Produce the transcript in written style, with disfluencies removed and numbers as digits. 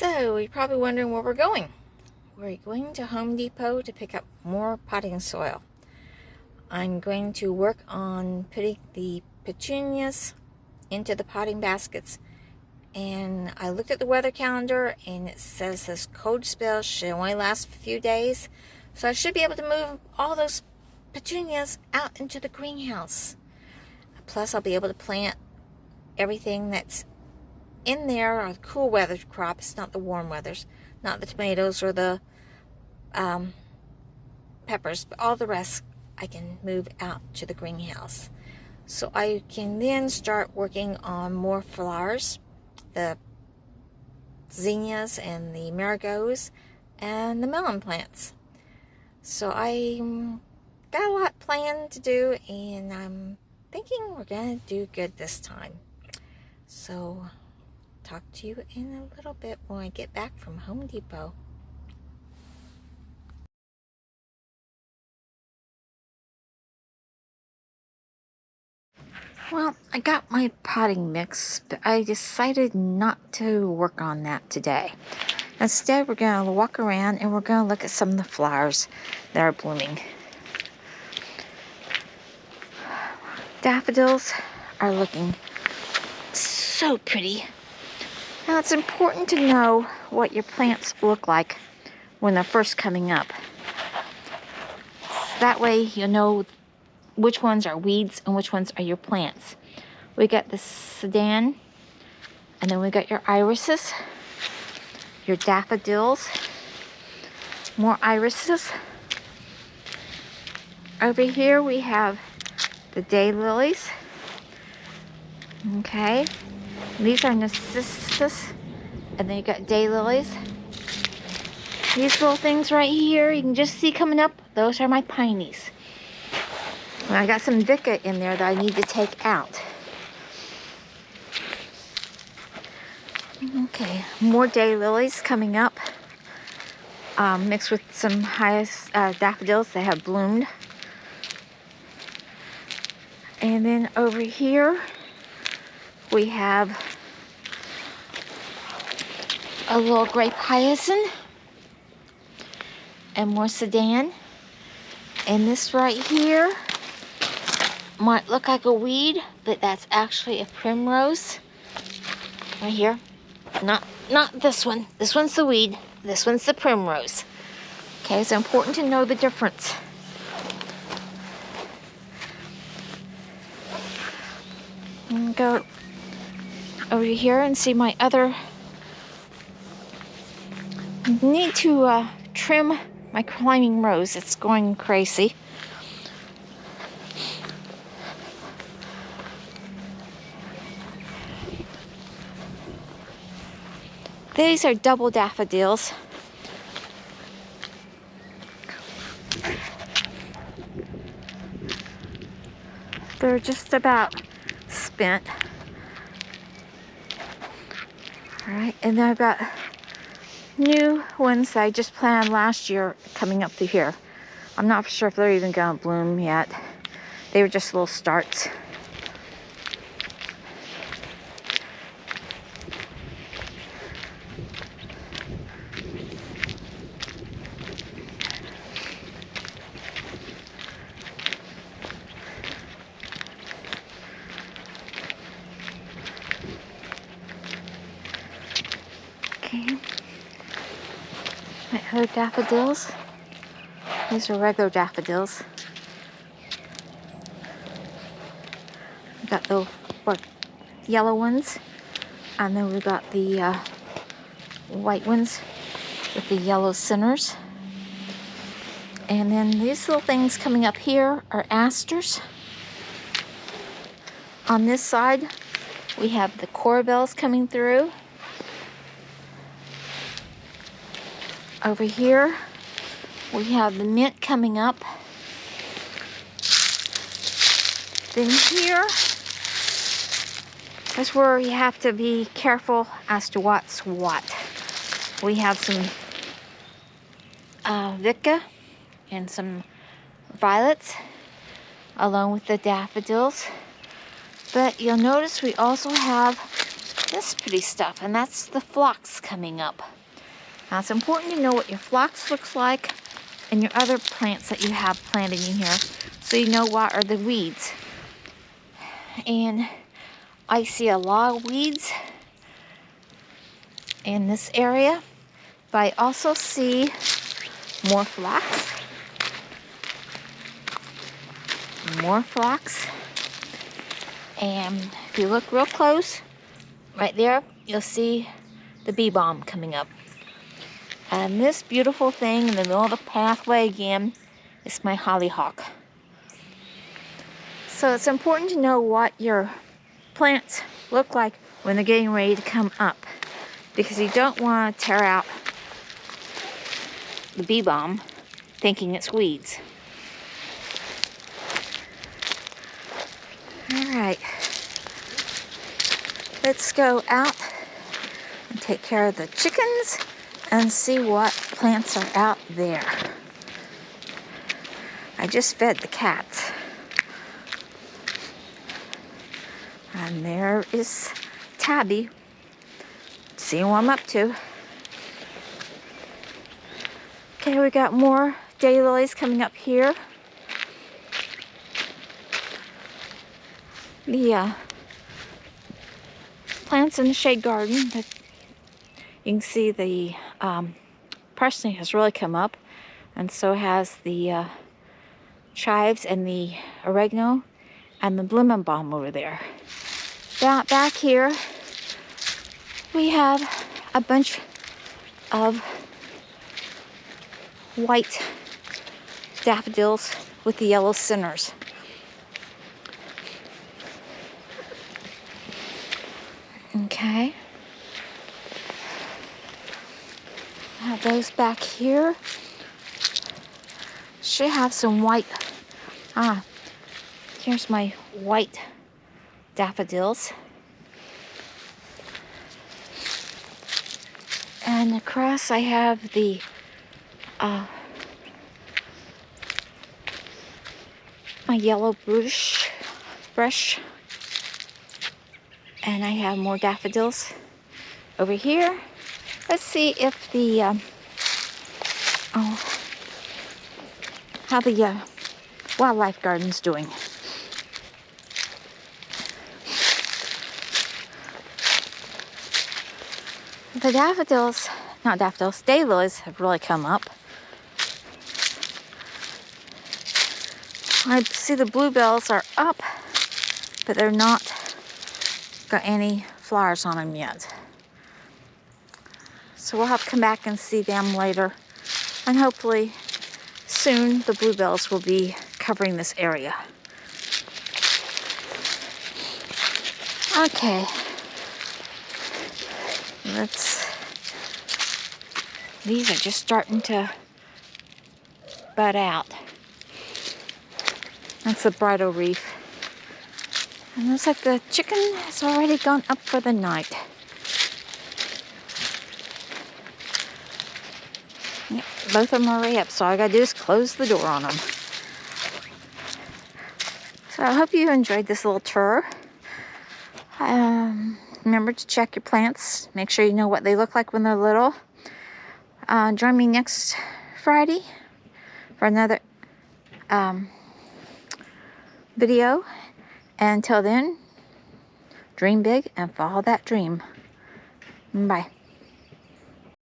So, you're probably wondering where we're going. We're going to Home Depot to pick up more potting soil. I'm going to work on putting the petunias into the potting baskets. And I looked at the weather calendar and it says this cold spell should only last a few days. So I should be able to move all those petunias out into the greenhouse. Plus I'll be able to plant everything that's in there are cool weather crops, not the warm weathers, not the tomatoes or the peppers, but all the rest I can move out to the greenhouse. So I can then start working on more flowers, the zinnias and the marigolds and the melon plants. So I got a lot planned to do, and I'm thinking we're gonna do good this time. So talk to you in a little bit when I get back from Home Depot. Well, I got my potting mix, but I decided not to work on that today. Instead, we're going to walk around and we're going to look at some of the flowers that are blooming. Daffodils are looking so pretty. Now, it's important to know what your plants look like when they're first coming up. That way, you'll know which ones are weeds and which ones are your plants. We got the sedan, and then we got your irises, your daffodils, more irises. Over here we have the daylilies. Okay, these are narcissus, and then you got daylilies. These little things right here, you can just see coming up, those are my pineys. And I got some Vicka in there that I need to take out. Okay, more daylilies coming up, mixed with some daffodils that have bloomed. And then over here, we have a little grape hyacinth and more sedan. And this right here might look like a weed, but that's actually a primrose right here. Not this one. This one's the weed. This one's the primrose. Okay, it's important to know the difference. And go over here and see my other. Need to trim my climbing rose. It's going crazy. These are double daffodils. They're just about spent. All right, and then I've got new ones that I just planted last year coming up through here. I'm not sure if they're even gonna bloom yet. They were just little starts. Okay. My other daffodils. These are regular daffodils. We've got the yellow ones, and then we've got the white ones with the yellow centers. And then these little things coming up here are asters. On this side, we have the corbels coming through. Over here, we have the mint coming up. Then here, that's where you have to be careful as to what's what. We have some Vicka and some violets, along with the daffodils. But you'll notice we also have this pretty stuff, and that's the phlox coming up. Now it's important to know what your phlox looks like and your other plants that you have planted in here, so you know what are the weeds. And I see a lot of weeds in this area, but I also see more phlox. More phlox. And if you look real close, right there, you'll see the bee balm coming up. And this beautiful thing in the middle of the pathway again is my hollyhock. So it's important to know what your plants look like when they're getting ready to come up, because you don't want to tear out the bee balm thinking it's weeds. Alright, let's go out and take care of the chickens and see what plants are out there. I just fed the cats. And there is Tabby, seeing what I'm up to. Okay, we got more daylilies coming up here. The plants in the shade garden, that you can see the parsnip has really come up, and so has the chives and the oregano and the lemon balm over there. Back here we have a bunch of white daffodils with the yellow centers. Okay. I have those back here. Should have some white. Here's my white daffodils. And across I have the my yellow brush. And I have more daffodils over here. Let's see if the how the wildlife garden's doing. The daylilies have really come up. I see the bluebells are up, but they're not got any flowers on them yet. So we'll have to come back and see them later. And hopefully soon the bluebells will be covering this area. Okay. These are just starting to bud out. That's the bridal reef. And looks like the chicken has already gone up for the night. Yep, both of them are already up, so all I gotta do is close the door on them. So I hope you enjoyed this little tour. Remember to check your plants. Make sure you know what they look like when they're little. Join me next Friday for another video. And until then, dream big and follow that dream. Bye.